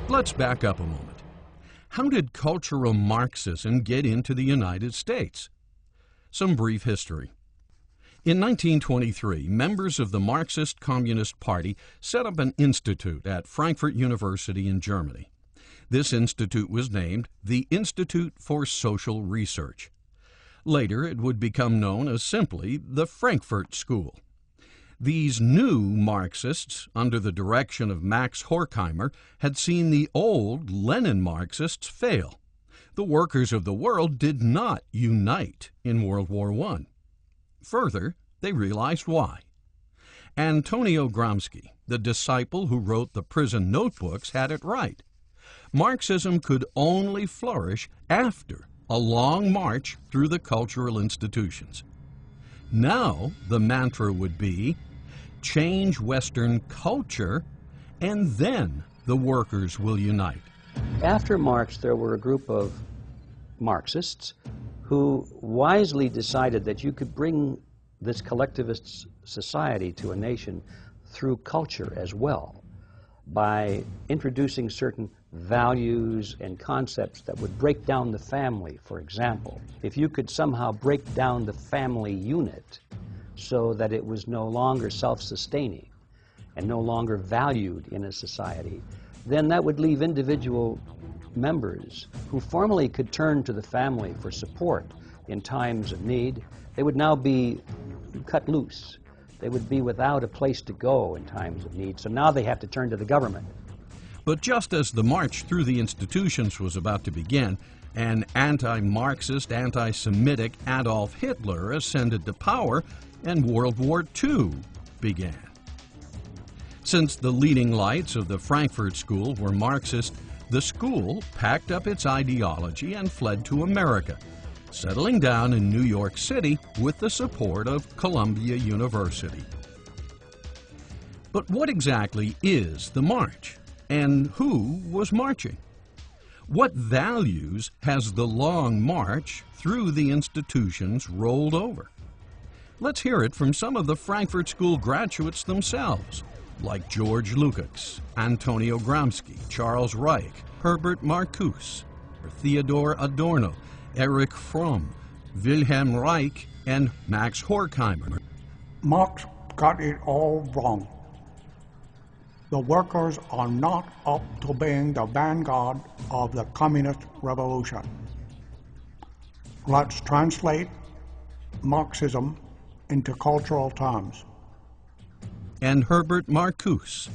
Let's back up a moment. How did cultural Marxism get into the United States? Some brief history. In 1923, members of the Marxist Communist Party set up an institute at Frankfurt University in Germany. This institute was named the Institute for Social Research. Later, it would become known as simply the Frankfurt School. These new Marxists, under the direction of Max Horkheimer, had seen the old Lenin Marxists fail. The workers of the world did not unite in World War I. Further, they realized why. Antonio Gramsci, the disciple who wrote the prison notebooks, had it right. Marxism could only flourish after a long march through the cultural institutions. Now the mantra would be, change Western culture, and then the workers will unite. After Marx, there were a group of Marxists who wisely decided that you could bring this collectivist society to a nation through culture as well, by introducing certain values and concepts that would break down the family, for example. If you could somehow break down the family unit so that it was no longer self-sustaining and no longer valued in a society, then that would leave individual members who formerly could turn to the family for support in times of need. They would now be cut loose. They would be without a place to go in times of need, so now they have to turn to the government. But just as the march through the institutions was about to begin, an anti-Marxist, anti-Semitic Adolf Hitler ascended to power, and World War II began. Since the leading lights of the Frankfurt School were Marxist, the school packed up its ideology and fled to America, settling down in New York City with the support of Columbia University. But what exactly is the march, and who was marching? What values has the long march through the institutions rolled over? Let's hear it from some of the Frankfurt School graduates themselves, like George Lukács, Antonio Gramsci, Charles Reich, Herbert Marcuse, Theodor Adorno, Erich Fromm, Wilhelm Reich, and Max Horkheimer. Marx got it all wrong. The workers are not up to being the vanguard of the communist revolution. Let's translate Marxism into cultural terms. And Herbert Marcuse.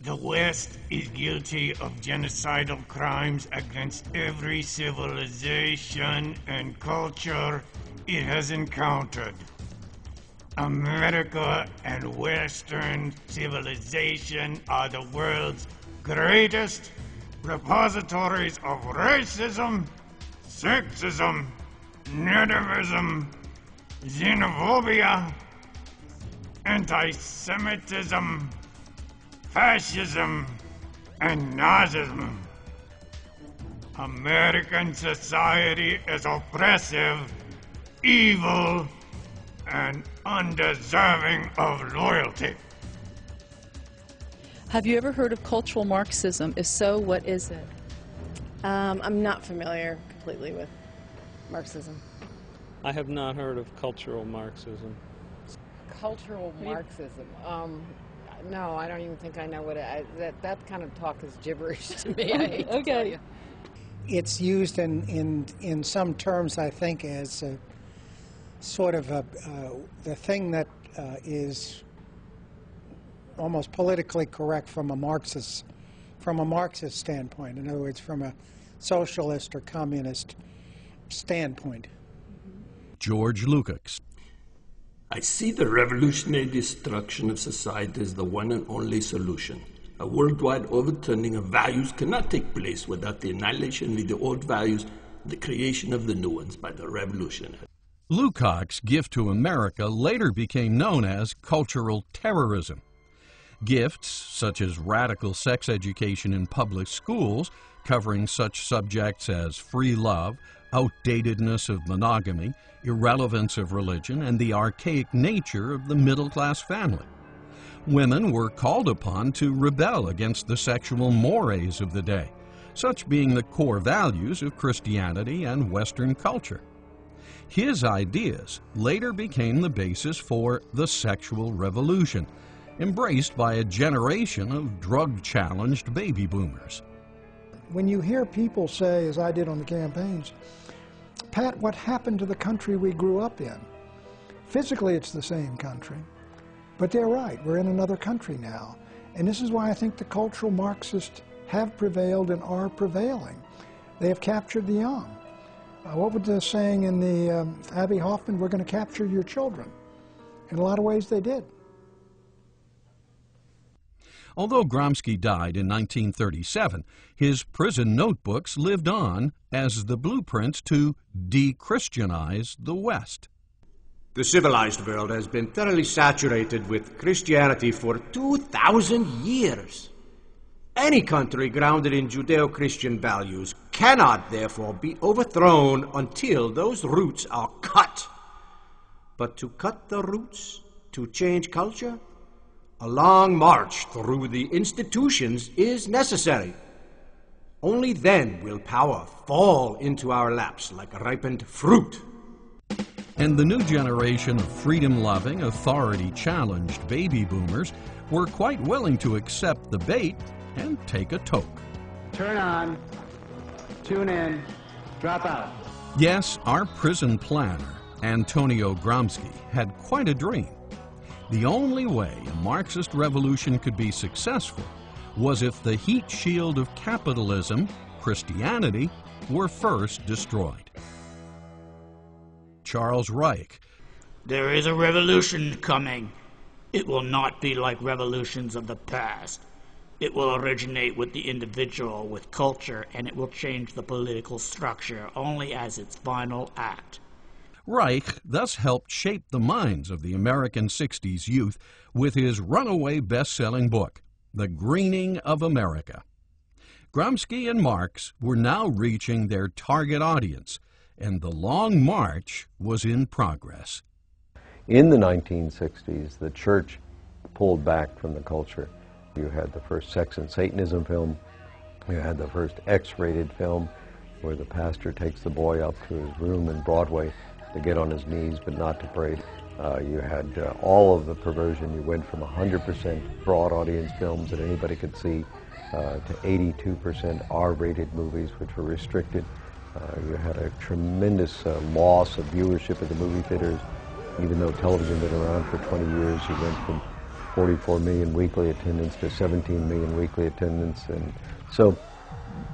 The West is guilty of genocidal crimes against every civilization and culture it has encountered. America and Western civilization are the world's greatest repositories of racism, sexism, nativism, xenophobia, anti-Semitism, fascism, and Nazism. American society is oppressive, evil, and undeserving of loyalty. Have you ever heard of cultural Marxism? If so, what is it? I'm not familiar completely with Marxism. I have not heard of cultural Marxism. Cultural Marxism? No, I don't even think I know what that kind of talk is gibberish to me. I hate to tell you. It's used in some terms, I think, as a sort of the thing that is almost politically correct from a Marxist standpoint. In other words, from a socialist or communist standpoint. George Lukács. I see the revolutionary destruction of society as the one and only solution. A worldwide overturning of values cannot take place without the annihilation of the old values and the creation of the new ones by the revolution. Lukács' gift to America later became known as cultural terrorism. Gifts such as radical sex education in public schools, covering such subjects as free love, outdatedness of monogamy, irrelevance of religion, and the archaic nature of the middle-class family. Women were called upon to rebel against the sexual mores of the day, such being the core values of Christianity and Western culture. His ideas later became the basis for the sexual revolution, embraced by a generation of drug-challenged baby boomers. When you hear people say, as I did on the campaigns, Pat, what happened to the country we grew up in? Physically, it's the same country, but they're right. We're in another country now. And this is why I think the cultural Marxists have prevailed and are prevailing. They have captured the young. What was the saying in the Abbie Hoffman? We're going to capture your children. In a lot of ways, they did. Although Gramsci died in 1937, his prison notebooks lived on as the blueprints to de-Christianize the West. The civilized world has been thoroughly saturated with Christianity for 2,000 years. Any country grounded in Judeo-Christian values cannot, therefore, be overthrown until those roots are cut. But to cut the roots, to change culture, a long march through the institutions is necessary. Only then will power fall into our laps like ripened fruit. And the new generation of freedom-loving, authority-challenged baby boomers were quite willing to accept the bait and take a toke. Turn on, tune in, drop out. Yes, our prison planner, Antonio Gramsci, had quite a dream. The only way a Marxist revolution could be successful was if the heat shield of capitalism, Christianity, were first destroyed. Charles Reich. There is a revolution coming. It will not be like revolutions of the past. It will originate with the individual, with culture, and it will change the political structure only as its final act. Reich thus helped shape the minds of the American 60s youth with his runaway best-selling book, The Greening of America. Gramsci and Marx were now reaching their target audience, and the long march was in progress. In the 1960s, the church pulled back from the culture. You had the first Sex and Satanism film. You had the first X-rated film where the pastor takes the boy up to his room in Broadway to get on his knees but not to pray. You had all of the perversion. You went from 100% broad audience films that anybody could see to 82% R-rated movies, which were restricted. You had a tremendous loss of viewership at the movie theaters. Even though television had been around for 20 years, you went from 44 million weekly attendance to 17 million weekly attendance. And so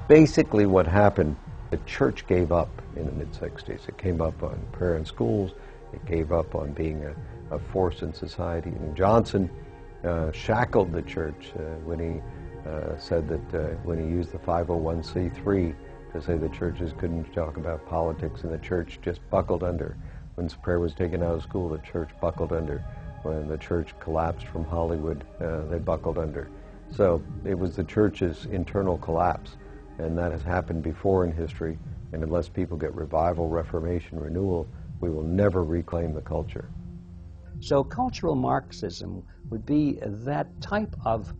basically what happened, the church gave up in the mid-60s. It gave up on prayer in schools. It gave up on being a force in society. And Johnson shackled the church when he said that when he used the 501c3 to say the churches couldn't talk about politics, and the church just buckled under. When prayer was taken out of school, the church buckled under. When the church collapsed from Hollywood, they buckled under. So it was the church's internal collapse, and that has happened before in history, and unless people get revival, reformation, renewal, we will never reclaim the culture. So cultural Marxism would be that type of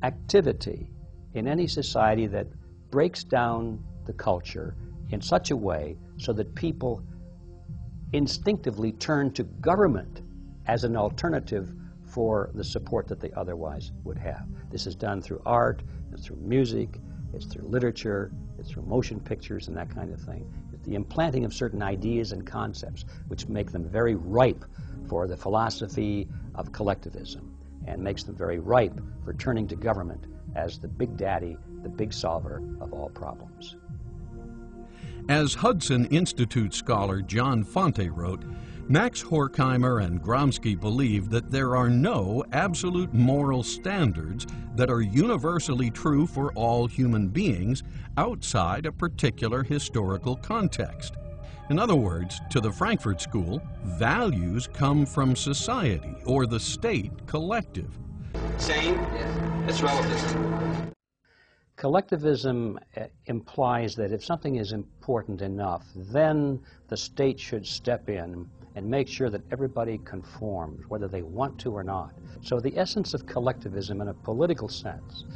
activity in any society that breaks down the culture in such a way so that people instinctively turn to government as an alternative for the support that they otherwise would have. This is done through art, it's through music, it's through literature, it's through motion pictures and that kind of thing. It's the implanting of certain ideas and concepts which make them very ripe for the philosophy of collectivism and makes them very ripe for turning to government as the big daddy, the big solver of all problems. As Hudson Institute scholar John Fonte wrote, Max Horkheimer and Gramsci believed that there are no absolute moral standards that are universally true for all human beings outside a particular historical context. In other words, to the Frankfurt School, values come from society or the state collective. Same? Yes. It's relative. Collectivism implies that if something is important enough, then the state should step in and make sure that everybody conforms, whether they want to or not. So the essence of collectivism in a political sense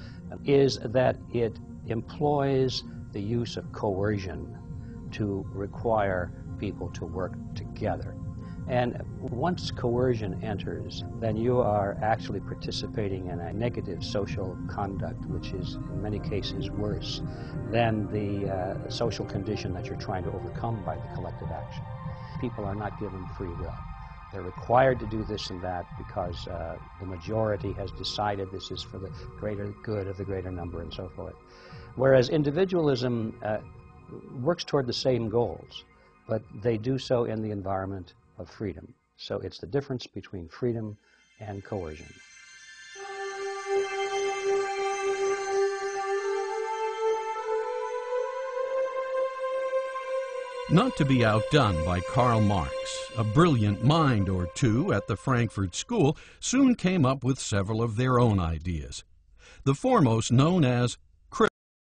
is that it employs the use of coercion to require people to work together. And once coercion enters, then you are actually participating in a negative social conduct, which is in many cases worse than the social condition that you're trying to overcome by the collective action. People are not given free will. They're required to do this and that because the majority has decided this is for the greater good of the greater number and so forth. Whereas individualism works toward the same goals, but they do so in the environment of freedom. So it's the difference between freedom and coercion. Not to be outdone by Karl Marx, a brilliant mind or two at the Frankfurt School soon came up with several of their own ideas. The foremost known as